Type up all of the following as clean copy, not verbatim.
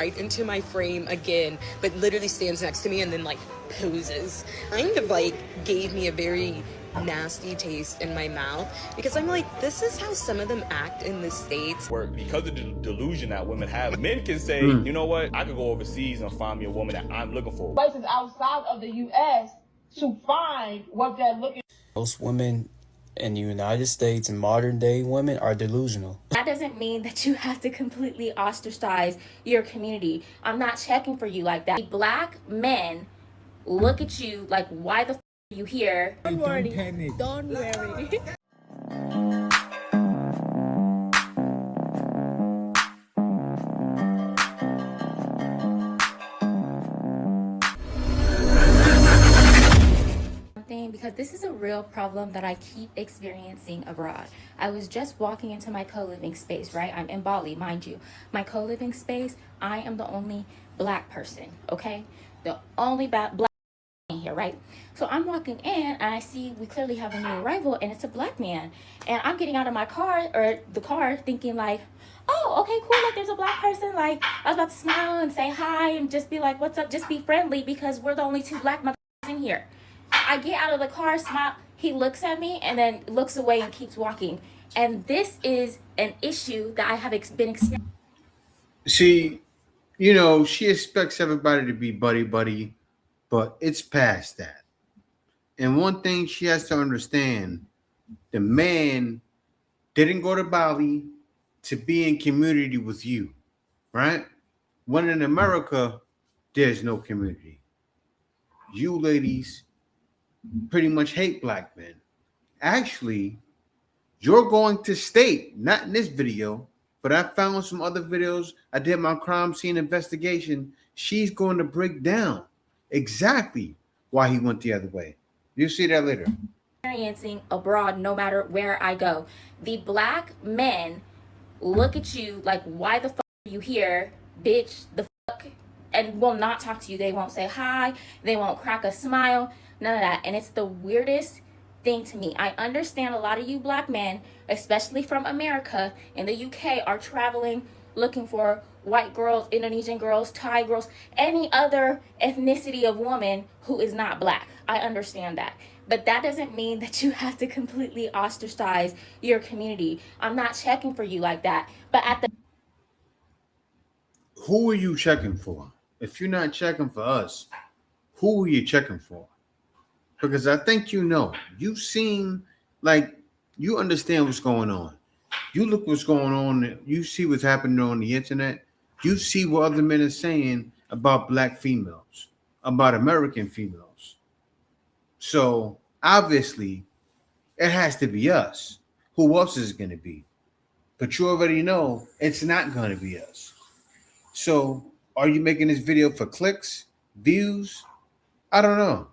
right into my frame again, but literally stands next to me and then like poses. Kind of like gave me a very nasty taste in my mouth because I'm like, this is how some of them act in the States. Where because of the delusion that women have, men can say, you know what, I could go overseas and find me a woman that I'm looking for. Places outside of the U.S. to find what they're looking for. Most women in the United States and modern day women are delusional. That doesn't mean that you have to completely ostracize your community. I'm not checking for you like that. Black men look at you like, why the f are you here? Don't worry. Don't worry. Because this is a real problem that I keep experiencing abroad. I was just walking into my co-living space, right? I'm in Bali, mind you. My co-living space, I am the only black person, okay? The only black in here, right? So I'm walking in and I see we clearly have a new arrival and it's a black man. And I'm getting out of my car, or the car, thinking like, oh, okay, cool, like there's a black person. Like I was about to smile and say hi and just be like, what's up? Just be friendly because we're the only two black motherfuckers in here. I get out of the car, smile, he looks at me and then looks away and keeps walking. And this is an issue that I have been experiencing. See, you know, she expects everybody to be buddy, but it's past that. And one thing she has to understand, the man didn't go to Bali to be in community with you, right? When in America, there's no community. You ladies pretty much hate black men. Actually, you're going to state, not in this video, but I found some other videos. I did my crime scene investigation. She's going to break down exactly why he went the other way. You'll see that later. Experiencing abroad, no matter where I go. The black men look at you like, why the fuck are you here, bitch, the fuck, and will not talk to you. They won't say hi. They won't crack a smile. None of that. And it's the weirdest thing to me. I understand a lot of you black men, especially from America and the UK, are traveling looking for white girls, Indonesian girls, Thai girls, any other ethnicity of woman who is not black. I understand that. But that doesn't mean that you have to completely ostracize your community. I'm not checking for you like that. But at the... Who are you checking for? If you're not checking for us, who are you checking for? Because I think you know, you've seen, like, you understand what's going on. You look what's going on. You see what's happening on the internet. You see what other men are saying about black females, about American females. So obviously, it has to be us. Who else is it going to be? But you already know it's not going to be us. So are you making this video for clicks, views? I don't know.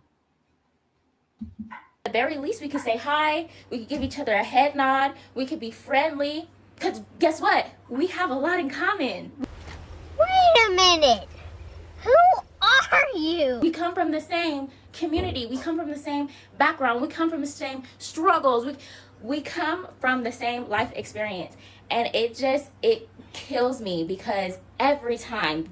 At the very least, we could say hi. We could give each other a head nod. We could be friendly. Because guess what? We have a lot in common. Wait a minute. Who are you? We come from the same community. We come from the same background. We come from the same struggles. We come from the same life experience. And it kills me because every time,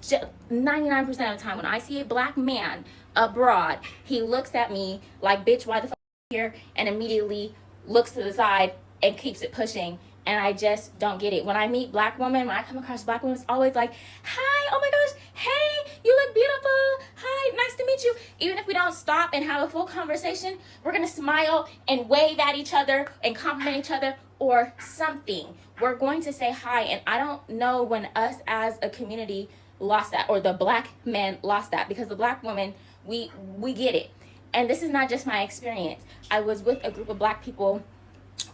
99% of the time, when I see a black man abroad, he looks at me like, bitch, why the fuck are you here? And immediately looks to the side and keeps it pushing. And I just don't get it. When I meet black women, when I come across black women, it's always like, hi, oh my gosh, hey, you look beautiful. Hi, nice to meet you. Even if we don't stop and have a full conversation, we're going to smile and wave at each other and compliment each other or something. We're going to say hi. And I don't know when us as a community lost that, or the black men lost that, because the black women, we get it. And this is not just my experience. I was with a group of black people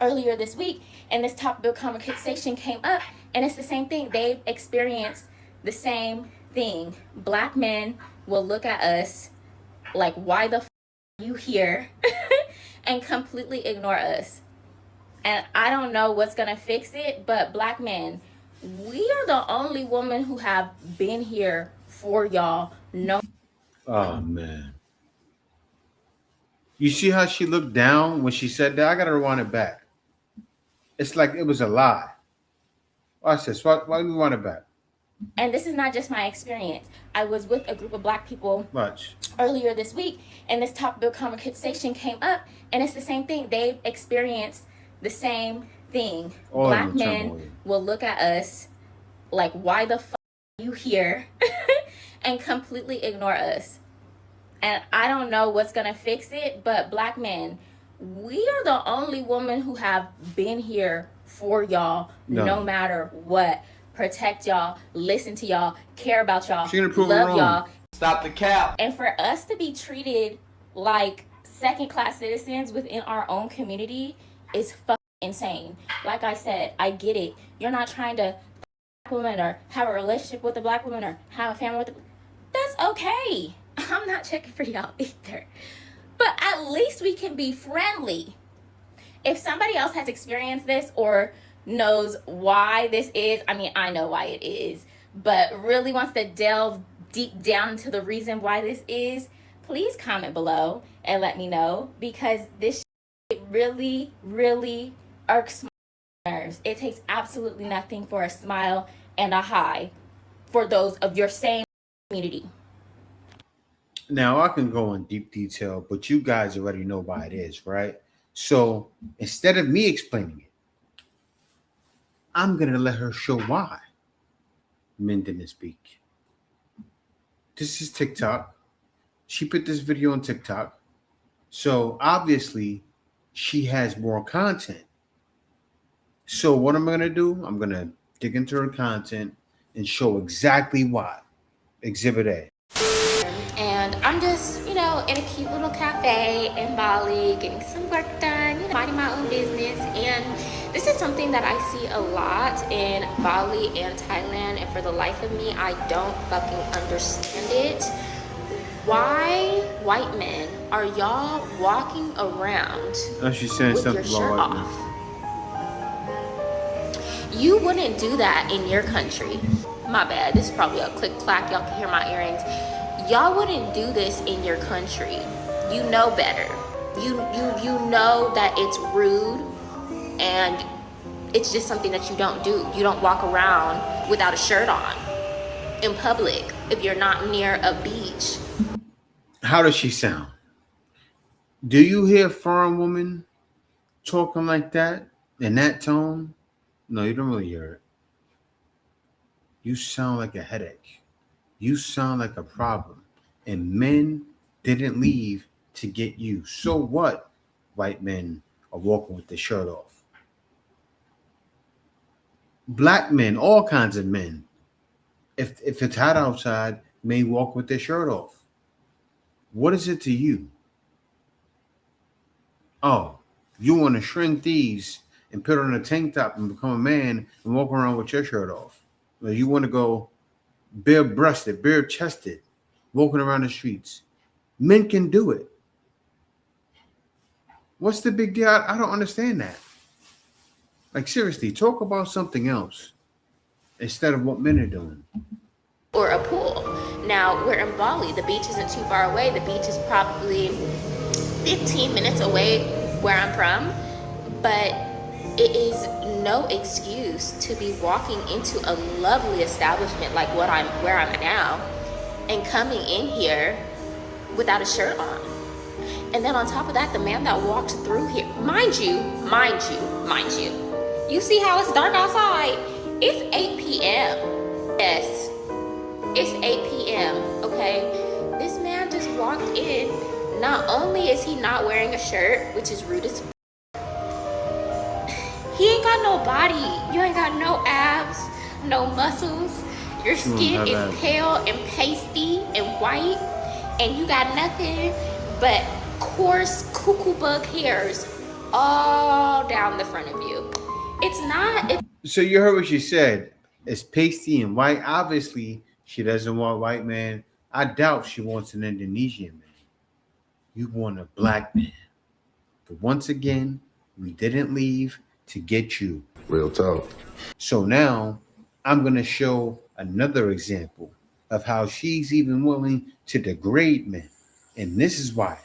earlier this week, and this topic of conversation came up, and it's the same thing. They've experienced the same thing. Black men will look at us like, why the f are you here? And completely ignore us. And I don't know what's gonna fix it, but black men, we are the only women who have been here for y'all. No. Oh man. You see how she looked down when she said that? I gotta rewind it back. It's like it was a lie. Watch this. Why do we want it back? And this is not just my experience. I was with a group of Black people earlier this week, and this topic of conversation came up, and it's the same thing. They've experienced the same thing. Black men will look at us like, why the fuck are you here? And completely ignore us. And I don't know what's gonna fix it, but Black men, we are the only women who have been here for y'all, no matter what. Protect y'all, listen to y'all, care about y'all, love y'all. Stop the cap. And for us to be treated like second-class citizens within our own community is fucking insane. Like I said, I get it. You're not trying to Black woman or have a relationship with a Black woman or have a family with a... That's okay. I'm not checking for y'all either. But at least we can be friendly. If somebody else has experienced this or knows why this is, I mean, I know why it is, but really wants to delve deep down into the reason why this is, please comment below and let me know, because this shit really, really irks my nerves. It takes absolutely nothing for a smile and a hi for those of your same community. Now, I can go in deep detail, but you guys already know why it is, right? So instead of me explaining it, I'm going to let her show why men didn't speak. This is TikTok. She put this video on TikTok. So obviously she has more content. So what am I going to do? I'm going to dig into her content and show exactly why. Exhibit A. And I'm just, in a cute little cafe in Bali, getting some work done, minding my own business. And this is something that I see a lot in Bali and Thailand. And for the life of me, I don't fucking understand it. Why, white men, are y'all walking around She's saying with your shirt off? You wouldn't do that in your country. My bad, this is probably a click clack, y'all can hear my earrings. Y'all wouldn't do this in your country. You know better. You know that it's rude and it's just something that you don't do. You don't walk around without a shirt on in public if you're not near a beach. How does she sound? Do you hear a foreign woman talking like that in that tone? No, you don't really hear it. You sound like a headache. You sound like a problem. And men didn't leave to get you. So what? White men are walking with their shirt off. Black men, all kinds of men, if it's hot outside, may walk with their shirt off. What is it to you? Oh, you want to shrink these and put on a tank top and become a man and walk around with your shirt off. Or you want to go bare-breasted, bare-chested, walking around the streets. Men can do it. What's the big deal? I don't understand that. Like, seriously, talk about something else instead of what men are doing. Or a pool. Now, we're in Bali. The beach isn't too far away. The beach is probably 15 minutes away where I'm from. But it is no excuse to be walking into a lovely establishment like where I'm at now and coming in here without a shirt on. And then on top of that, the man that walked through here, mind you, you see how it's dark outside? It's 8 p.m. Yes, it's 8 p.m. Okay, this man just walked in. Not only is he not wearing a shirt, which is rude as he ain't got no body. You ain't got no abs, no muscles. Your skin is pale and pasty and white, and you got nothing but coarse cuckoo bug hairs all down the front of you. So you heard what she said. It's pasty and white. Obviously, she doesn't want a white man. I doubt she wants an Indonesian man. You want a black man. But once again, we didn't leave to get you. Real talk. So now I'm going to show another example of how she's even willing to degrade men. And this is why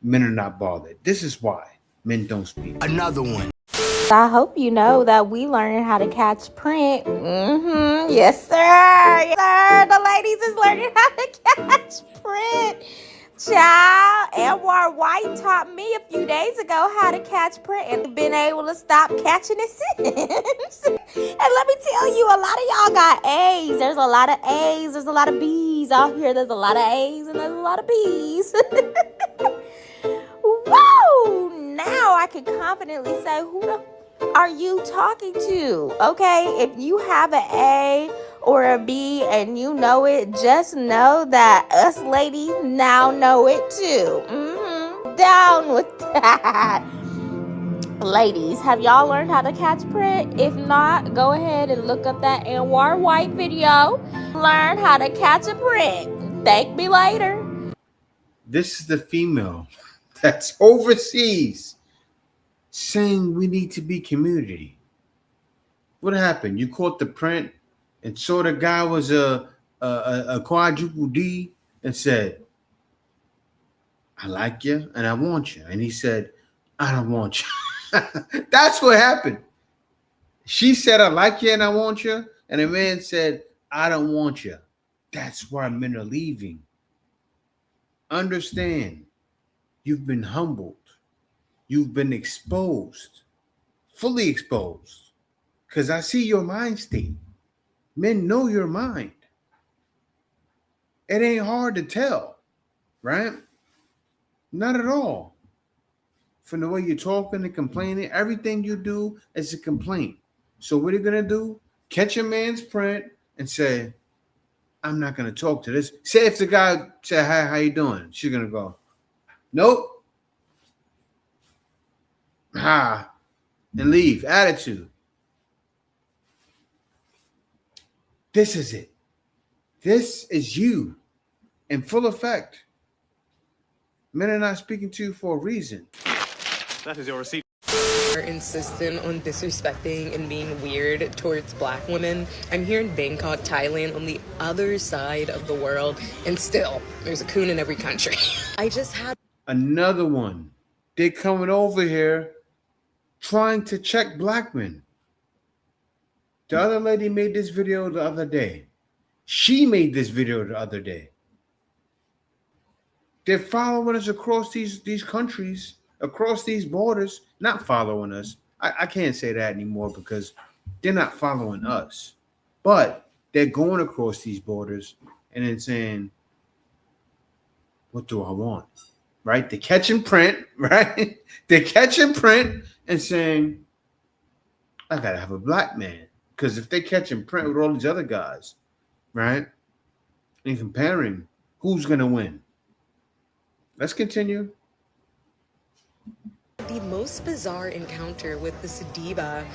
men are not bothered. This is why men don't speak. Another one. I hope you know that we learning how to catch print. Yes, sir. Yes, sir. The ladies is learning how to catch print. Child, Anwar White taught me a few days ago how to catch print and been able to stop catching it since. And let me tell you, a lot of y'all got A's. There's a lot of A's. There's a lot of B's out here. There's a lot of A's and there's a lot of B's. Woo! Now I can confidently say, who the are you talking to? Okay, if you have an A or a B and you know it, just know that us ladies now know it too. Down with that. Ladies, have y'all learned how to catch print? If not, go ahead and look up that Anwar White video. Learn how to catch a print. Thank me later. This is the female that's overseas saying we need to be community. What happened? You caught the print and saw the guy was a quadruple D and said, I like you and I want you. And he said, I don't want you. That's what happened. She said, I like you and I want you. And the man said, I don't want you. That's why men are leaving. Understand, you've been humbled. You've been exposed, fully exposed. Because I see your mind state. Men know your mind. It ain't hard to tell, right? Not at all. From the way you're talking and complaining, everything you do is a complaint. So what are you going to do? Catch a man's print and say, I'm not going to talk to this. Say if the guy said, hi, how you doing? She's going to go, nope. Ha. And leave. Attitude. This is it. This is you in full effect. Men are not speaking to you for a reason. That is your receipt. Are insistent on disrespecting and being weird towards black women. I'm here in Bangkok, Thailand, on the other side of the world, and still, there's a coon in every country. I just had another one. They're coming over here trying to check black men. The other lady made this video the other day. She made this video the other day. They're following us across these countries, across these borders. Not following us. I can't say that anymore because they're not following us. But they're going across these borders and then saying, what do I want? Right? They're catching print, right? They're catching print and saying, I gotta have a black man. Because if they're catching print with all these other guys, right? And comparing, who's gonna win? Let's continue. the most bizarre encounter with this diva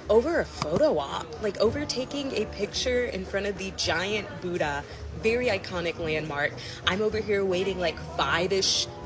over a photo op, like overtaking a picture in front of the giant Buddha, very iconic landmark. I'm over here waiting like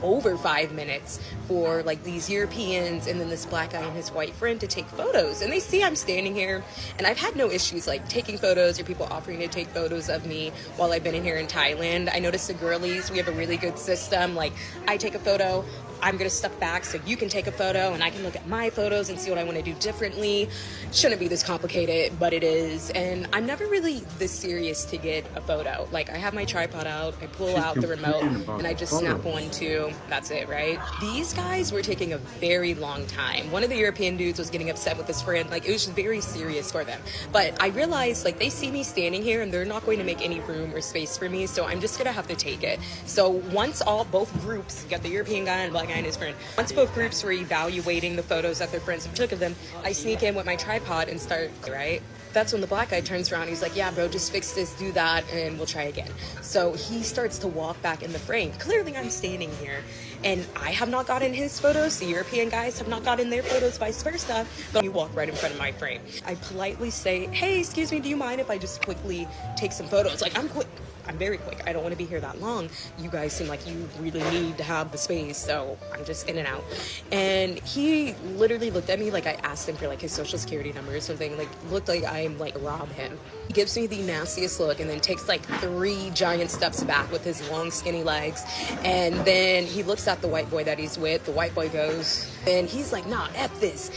over 5 minutes for like these Europeans and then this black guy and his white friend to take photos. And they see I'm standing here, and I've had no issues like taking photos or people offering to take photos of me while I've been in here in Thailand. I noticed the girlies, we have a really good system. Like I take a photo, I'm gonna step back so you can take a photo and I can look at my photos and see what I want to do differently. Shouldn't be this complicated, but it is. And I'm never really this serious to get a photo. Like I have my tripod out, I pull out the remote and I just snap one, two, that's it, right? These guys were taking a very long time. One of the European dudes was getting upset with his friend. Like it was just very serious for them. But I realized like they see me standing here and they're not going to make any room or space for me, so I'm just gonna have to take it. So once both groups, got the European guy and black guy and his friend, once both groups were evaluating the photos that their friends took of them, I sneak in with my tripod and start, right? That's when the black guy turns around. He's like, yeah, bro, just fix this, do that, and we'll try again. So he starts to walk back in the frame. Clearly, I'm standing here, and I have not gotten his photos. The European guys have not gotten their photos, vice versa. But you walk right in front of my frame. I politely say, hey, excuse me, do you mind if I just quickly take some photos? Like, I'm quick. I'm very quick. I don't want to be here that long. You guys seem like you really need to have the space, so I'm just in and out. And he literally looked at me like I asked him for like his social security number or something. Like looked like I'm like rob him. He gives me the nastiest look and then takes like 3 giant steps back with his long skinny legs. And then he looks at the white boy that he's with. The white boy goes, and he's like, nah, F this.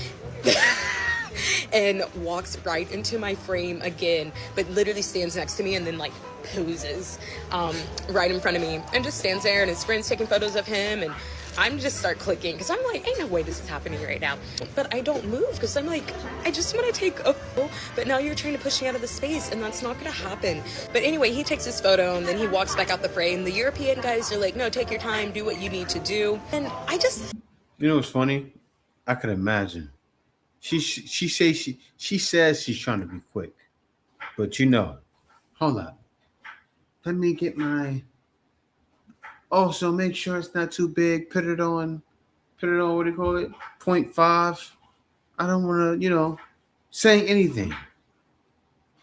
and walks right into my frame again, but literally stands next to me and then like poses right in front of me and just stands there, and his friend's taking photos of him, and I'm just start clicking because I'm like, ain't no way this is happening right now. But I don't move because I'm like, I just want to take a photo, but now you're trying to push me out of the space, and that's not going to happen. But anyway, he takes his photo and then he walks back out the frame. The European guys are like, no, take your time, do what you need to do. And I just... You know what's funny? I could imagine. She says she's trying to be quick, but you know, hold up. Let me get my... Also, make sure it's not too big. Put it on, what do you call it? 0.5. I don't want to, saying anything.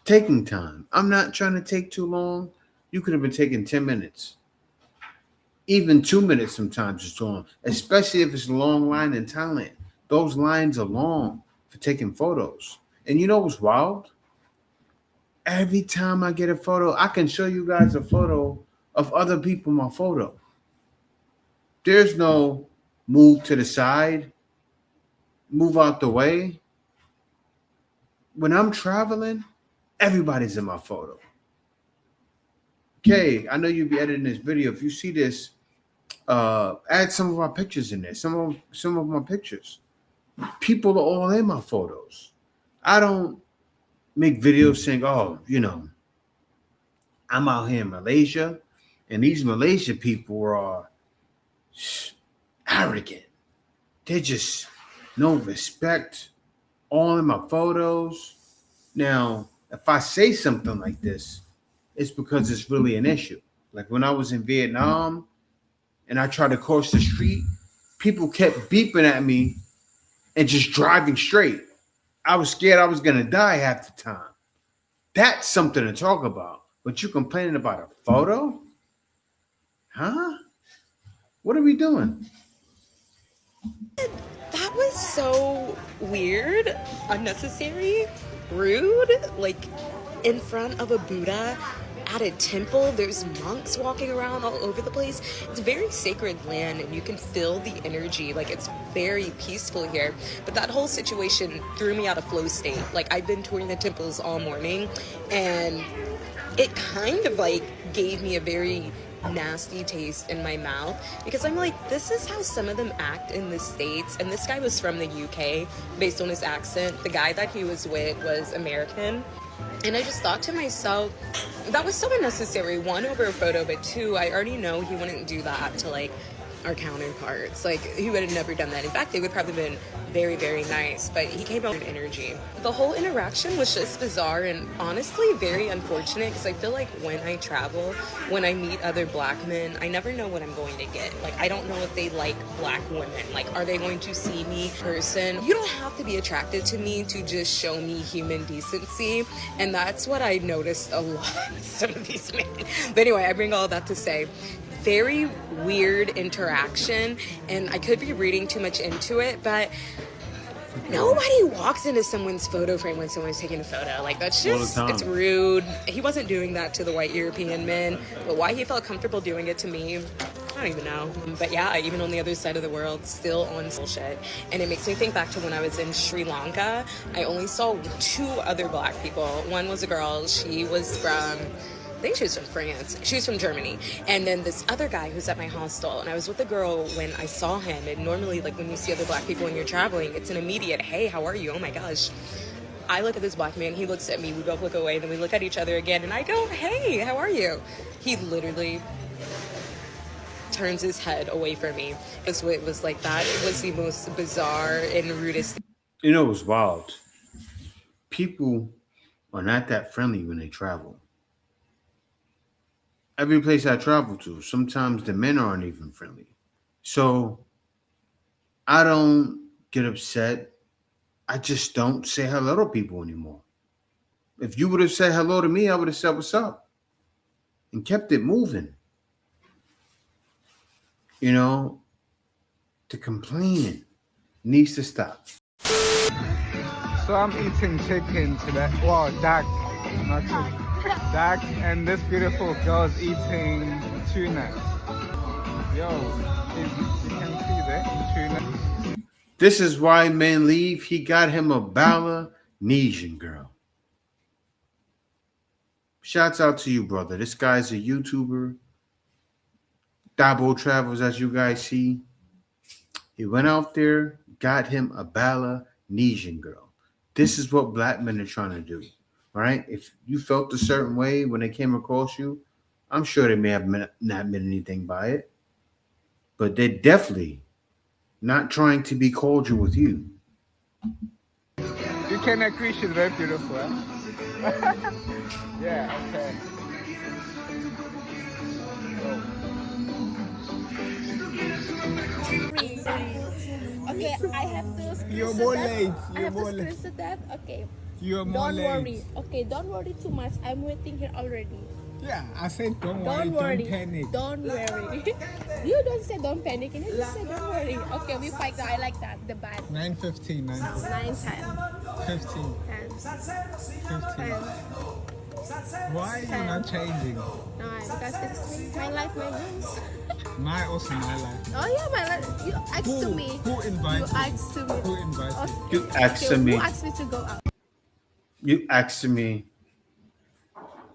Taking time. I'm not trying to take too long. You could have been taking 10 minutes. Even 2 minutes sometimes is too long, especially if it's a long line in Thailand. Those lines are long for taking photos. And you know what's wild? Every time I get a photo, I can show you guys a photo of other people in my photo. There's no move to the side, move out the way. When I'm traveling, everybody's in my photo. Okay, I know you'll be editing this video. If you see this, add some of our pictures in there. Some of my pictures. People are all in my photos. I don't make videos saying, oh, I'm out here in Malaysia, and these Malaysian people are arrogant. They just no respect. All in my photos. Now, if I say something like this, it's because it's really an issue. Like when I was in Vietnam and I tried to cross the street, people kept beeping at me and just driving straight. I was scared I was going to die half the time. That's something to talk about. But you're complaining about a photo? Huh? What are we doing? That was so weird, unnecessary, rude. Like in front of a Buddha at a temple, there's monks walking around all over the place. It's very sacred land and you can feel the energy. Like it's very peaceful here. But that whole situation threw me out of flow state. Like I've been touring the temples all morning and it kind of like gave me a very nasty taste in my mouth because I'm like, this is how some of them act in the States. And this guy was from the UK based on his accent. The guy that he was with was American. And I just thought to myself, that was so unnecessary. One, over a photo, but two, I already know he wouldn't do that to like our counterparts. Like he would have never done that. In fact, they would probably been very, very nice, but he came out with energy. The whole interaction was just bizarre and honestly very unfortunate because I feel like when I travel, when I meet other black men, I never know what I'm going to get. Like I don't know if they like black women. Like are they going to see me in person? You don't have to be attracted to me to just show me human decency, and that's what I noticed a lot with some of these men. But anyway, I bring all that to say, very weird interaction, and I could be reading too much into it, but nobody walks into someone's photo frame when someone's taking a photo. Like that's just, it's rude. He wasn't doing that to the white European men, but why he felt comfortable doing it to me, I don't even know. But yeah, even on the other side of the world, still on bullshit. And it makes me think back to when I was in Sri Lanka. I only saw 2 other black people. One was a girl. She was from, I think she was from France. She was from Germany. And then this other guy who's at my hostel. And I was with a girl when I saw him. And normally, like when you see other black people when you're traveling, it's an immediate, hey, how are you? Oh my gosh. I look at this black man. He looks at me. We both look away. Then we look at each other again. And I go, hey, how are you? He literally turns his head away from me. It was like that. It was the most bizarre and rudest. You know, it was wild. People are not that friendly when they travel. Every place I travel to, sometimes the men aren't even friendly. So I don't get upset. I just don't say hello to people anymore. If you would have said hello to me, I would have said what's up and kept it moving. You know, the complaining needs to stop. So I'm eating chicken today. Wow, duck, not chicken. Duck, and this beautiful girl's eating tuna. Yo, you can see that, the tuna. This is why men leave. He got him a bala. Nesian girl. Shouts out to you, brother. This guy's a YouTuber. Dabo Travels, as you guys see. He went out there, got him a Balinesian girl. This is what black men are trying to do. All right. If you felt a certain way when they came across you, I'm sure they may have not meant anything by it. But they're definitely not trying to be cordial with you. You can agree she's very beautiful, huh? Yeah, okay. Okay, I have to screenshot You're more that. late. I have to screenshot that. Okay. You're more Don't late. worry. Okay, don't worry too much. I'm waiting here already. Yeah, I said don't Don't worry. don't panic. Don't worry. You don't say don't panic. You just say don't worry. Okay, we fight. I like that. The bad. 9:15, 9, 10, 15, 10, 15. 10. Why are you not changing? No, because it's my life, my rules. Also my life. Oh yeah, my life. You asked to me. Who invited You asked to me. Who invited Okay. You asked Okay, me. who asked me to go out? You asked me.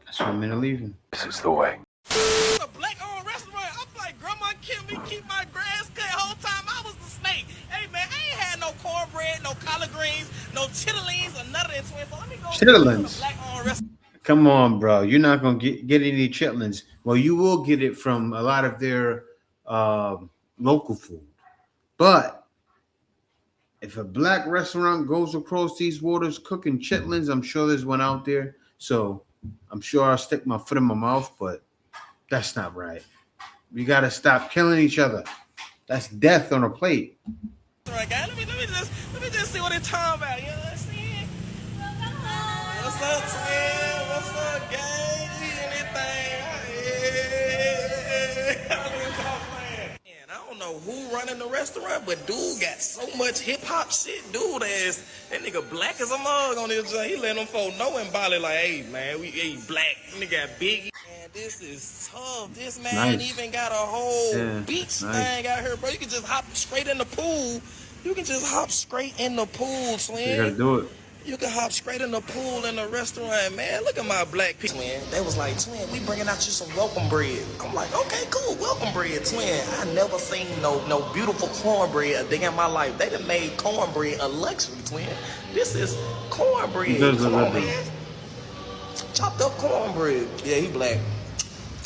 That's why I'm in leaving. This is the way. A black-owned restaurant. I'm like, Grandma killed me, keep my grass cut whole time I was the snake. Hey man, I ain't had no cornbread, no collard greens, no chitterlings, or none of that. So let me go Chitterlings. to a black-owned restaurant. Come on, bro. You're not gonna get any chitlins. Well, you will get it from a lot of their local food. But if a black restaurant goes across these waters cooking chitlins, I'm sure there's one out there. So I'm sure I'll stick my foot in my mouth, but that's not right. We gotta stop killing each other. That's death on a plate. Right, guys, let me just see what they're talking about. You know what I'm saying? What's up, twin? What's up, gang? Anything? Man, I don't know who running the restaurant, but dude got so much hip hop shit. Dude ass, that nigga black as a mug on this joint. He letting them folk know in Bali like, hey man, we black. Nigga got big. Man, this is tough. This man Nice. even got a whole nice. beach thing out here, bro. You can just hop straight in the pool. You can just hop straight in the pool, twin. You gotta do it. You can hop straight in the pool in the restaurant, man. Look at my black people, man. They was like, twin, we bringing out you some welcome bread. I'm like, okay, cool, welcome bread, twin. I never seen no beautiful cornbread a day in my life. They done made cornbread a luxury, twin. This is cornbread. Come on, man. Chopped up cornbread. Yeah, he black.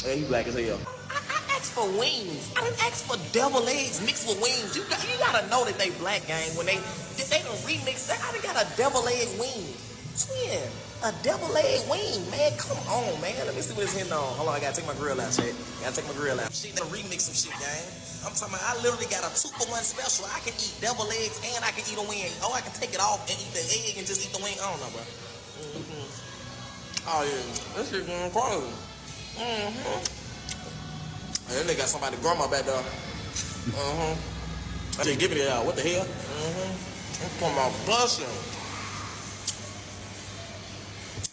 Yeah, he black as hell. I asked for wings. I didn't ask for devil eggs mixed with wings. You gotta know that they black, gang. When they done remix that, I done got a devil egg wing. Twin, a devil egg wing, man. Come on, man. Let me see what it's hitting on. Hold on, I gotta take my grill out, shit. Gotta take my grill out. She done remix some shit, gang. I'm talking about, I literally got a 2-for-1 special. I can eat devil eggs and I can eat a wing. Oh, I can take it off and eat the egg and just eat the wing. I don't know, bro. Oh yeah, this shit going crazy. And then they got somebody grandma back there. I just give it out. What the hell? I'm talking about busting.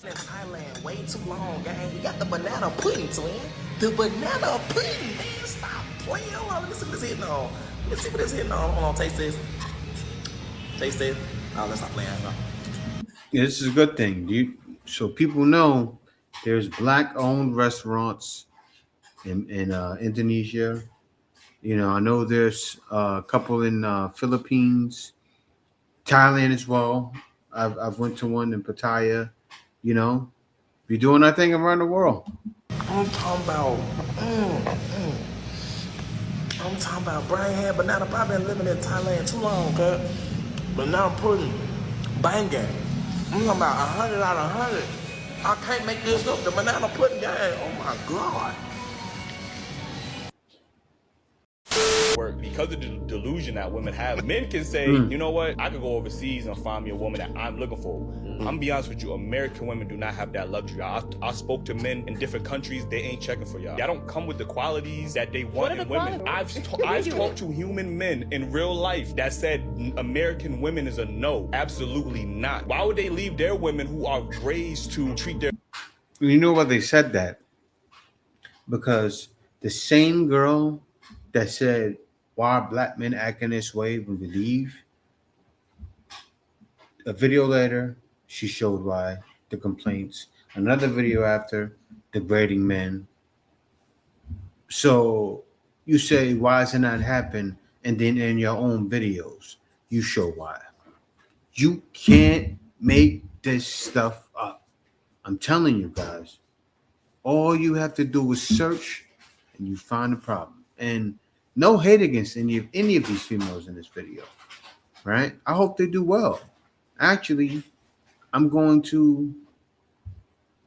In Thailand, way too long, gang. We got the banana pudding, twin. The banana pudding, man. Stop playing. Hold on, let me see what it's hitting on. Let me see what it's hitting on. Hold on, taste this. Taste this. Oh, let's stop playing. No. Yeah, this is a good thing. So people know there's black-owned restaurants in Indonesia. You know, I know there's a couple in Philippines, Thailand as well. I've went to one in Pattaya. You know, we're doing our thing around the world. I'm talking about, brain head banana. I've been living in Thailand too long, cuz. Banana pudding, banging. I'm talking about 100 out of 100. I can't make this up. The banana pudding gang. Oh my God. Because of the delusion that women have, men can say, you know what, I could go overseas and find me a woman that I'm looking for. I'm gonna be honest with you, American women do not have that luxury. I spoke to men in different countries, they ain't checking for y'all. Y'all don't come with the qualities that they want in women. I've talked to human men in real life that said American women is a no. Absolutely not. Why would they leave their women who are raised to treat their... You know why they said that? Because the same girl that said, why are black men acting this way when we leave? A video later, she showed why, the complaints. Another video after, degrading men. So you say, why does it not happen? And then in your own videos, you show why. You can't make this stuff up. I'm telling you guys. All you have to do is search and you find the problem. And no hate against any of these females in this video. Right? I hope they do well. Actually, I'm going to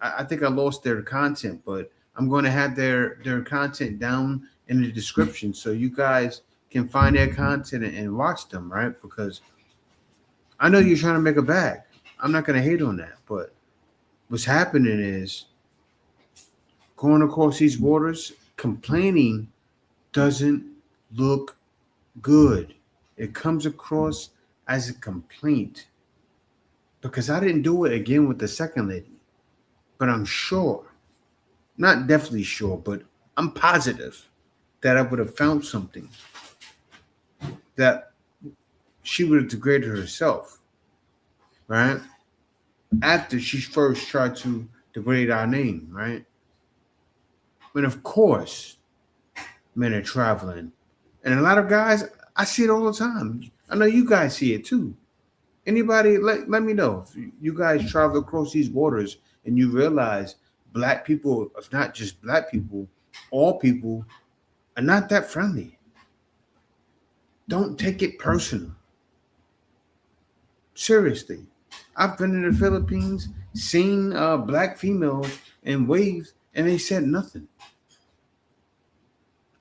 I think I lost their content, but I'm going to have their content down in the description so you guys can find their content and watch them, right? Because I know you're trying to make a bag. I'm not going to hate on that, but what's happening is going across these waters, complaining doesn't look good. It comes across as a complaint because I didn't do it again with the second lady, but I'm sure, not definitely sure, but I'm positive that I would have found something that she would have degraded herself, right? After she first tried to degrade our name, right? But of course, men are traveling. And a lot of guys, I see it all the time. I know you guys see it too. Anybody, let me know if you guys travel across these waters and you realize black people, if not just black people, all people are not that friendly. Don't take it personal. Seriously. I've been in the Philippines, seen black females in waves, and they said nothing.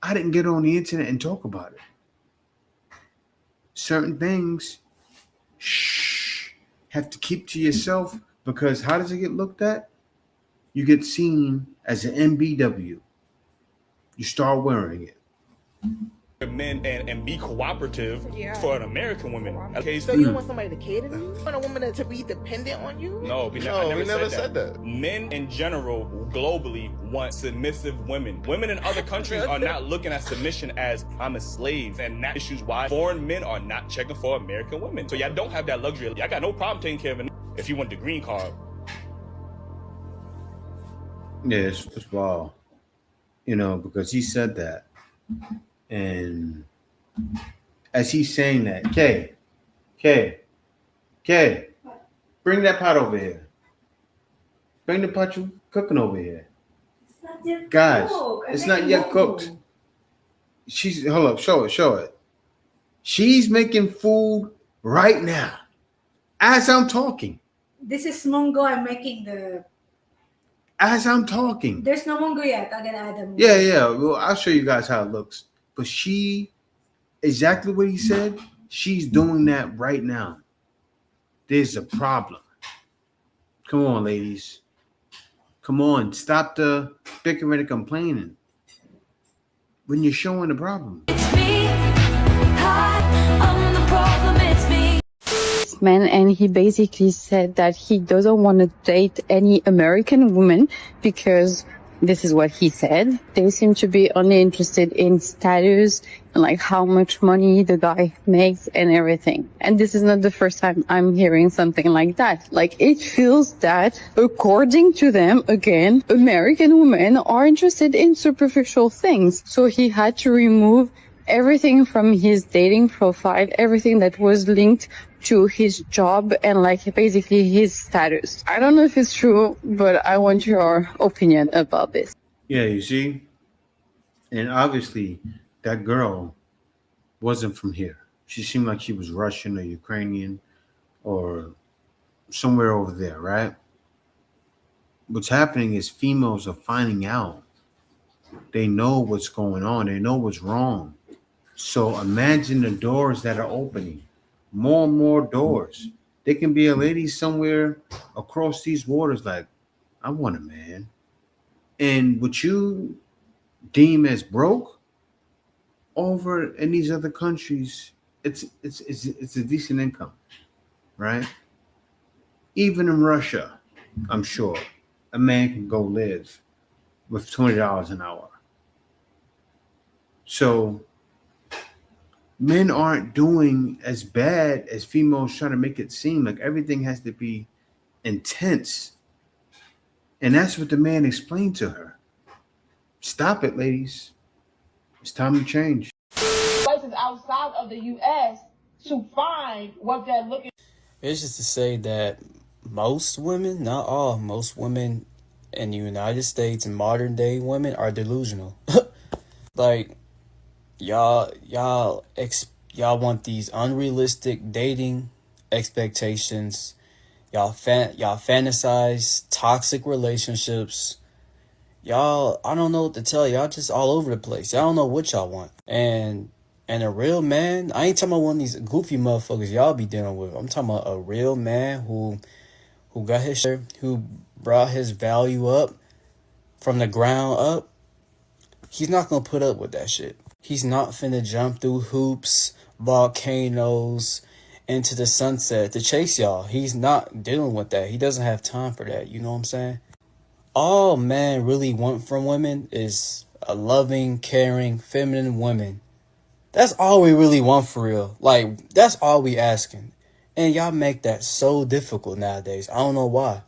I didn't get on the internet and talk about it. Certain things, have to keep to yourself because how does it get looked at? You get seen as an MBW. You start wearing it. Men and be cooperative for an American woman. Okay, So you don't want somebody to cater to you? You want a woman to be dependent on you? No, we never said that. Men in general, globally, want submissive women. Women in other countries are not looking at submission as I'm a slave, and that issues why foreign men are not checking for American women. So y'all don't have that luxury. Y'all got no problem taking care of it if you want the green card. Yeah, it's wild. You know, because he said that. And as he's saying that, Kay, bring that pot over here. Bring the pot you cooking over here. It's not yet Guys, cooked. it's not yet cooked. She's, hold up, show it. She's making food right now as I'm talking. This is Mongo. I'm making the. As I'm talking. There's no Mongo yet. I'm gonna add them. Yeah. Well, I'll show you guys how it looks. But she, exactly what he said, she's doing that right now. There's a problem. Come on, ladies. Come on. Stop the bickering and complaining when you're showing the problem. It's me. Hi, I'm the problem. It's me. Man, and he basically said that he doesn't want to date any American woman because this is what he said. They seem to be only interested in status and like how much money the guy makes and everything. And this is not the first time I'm hearing something like that. Like it feels that according to them, again, American women are interested in superficial things. So he had to remove everything from his dating profile, everything that was linked to his job and like basically his status. I don't know if it's true, but I want your opinion about this. Yeah, you see? And obviously that girl wasn't from here. She seemed like she was Russian or Ukrainian or somewhere over there, right? What's happening is females are finding out. They know what's going on. They know what's wrong. So imagine the doors that are opening. More and more doors. There can be a lady somewhere across these waters like, I want a man. And what you deem as broke over in these other countries, it's a decent income, right? Even in Russia, I'm sure a man can go live with $20 an hour. So men aren't doing as bad as females trying to make it seem. Like everything has to be intense. And that's what the man explained to her. Stop it, ladies. It's time to change. Places outside of the U.S. to find what they're looking. It's just to say that most women, not all, most women in the United States and modern day women are delusional. Like, y'all want these unrealistic dating expectations. Y'all fantasize toxic relationships. Y'all, I don't know what to tell y'all. Just all over the place. Y'all don't know what y'all want. And a real man, I ain't talking about one of these goofy motherfuckers y'all be dealing with. I'm talking about a real man who got his shit, who brought his value up from the ground up. He's not gonna put up with that shit. He's not finna jump through hoops, volcanoes, into the sunset to chase y'all. He's not dealing with that. He doesn't have time for that. You know what I'm saying? All men really want from women is a loving, caring, feminine woman. That's all we really want for real. Like, that's all we asking. And y'all make that so difficult nowadays. I don't know why.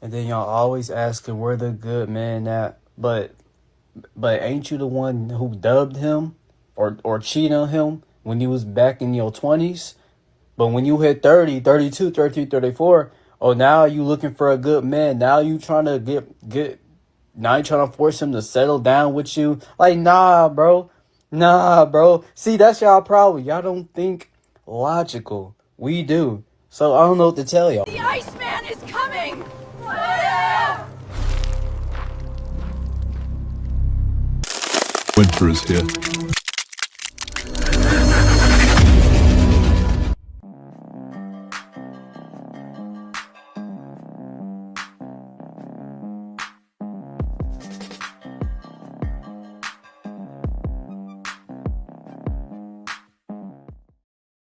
And then y'all always asking where the good man at. But ain't you the one who dubbed him or cheated on him when you was back in your 20s? But when you hit 30, 32, 33, 34, oh, now you looking for a good man. Now you trying to get now you trying to force him to settle down with you. Like, nah, bro. Nah, bro. See, that's y'all problem. Y'all don't think logical. We do. So I don't know what to tell y'all. The Iceman is coming! Winter is here.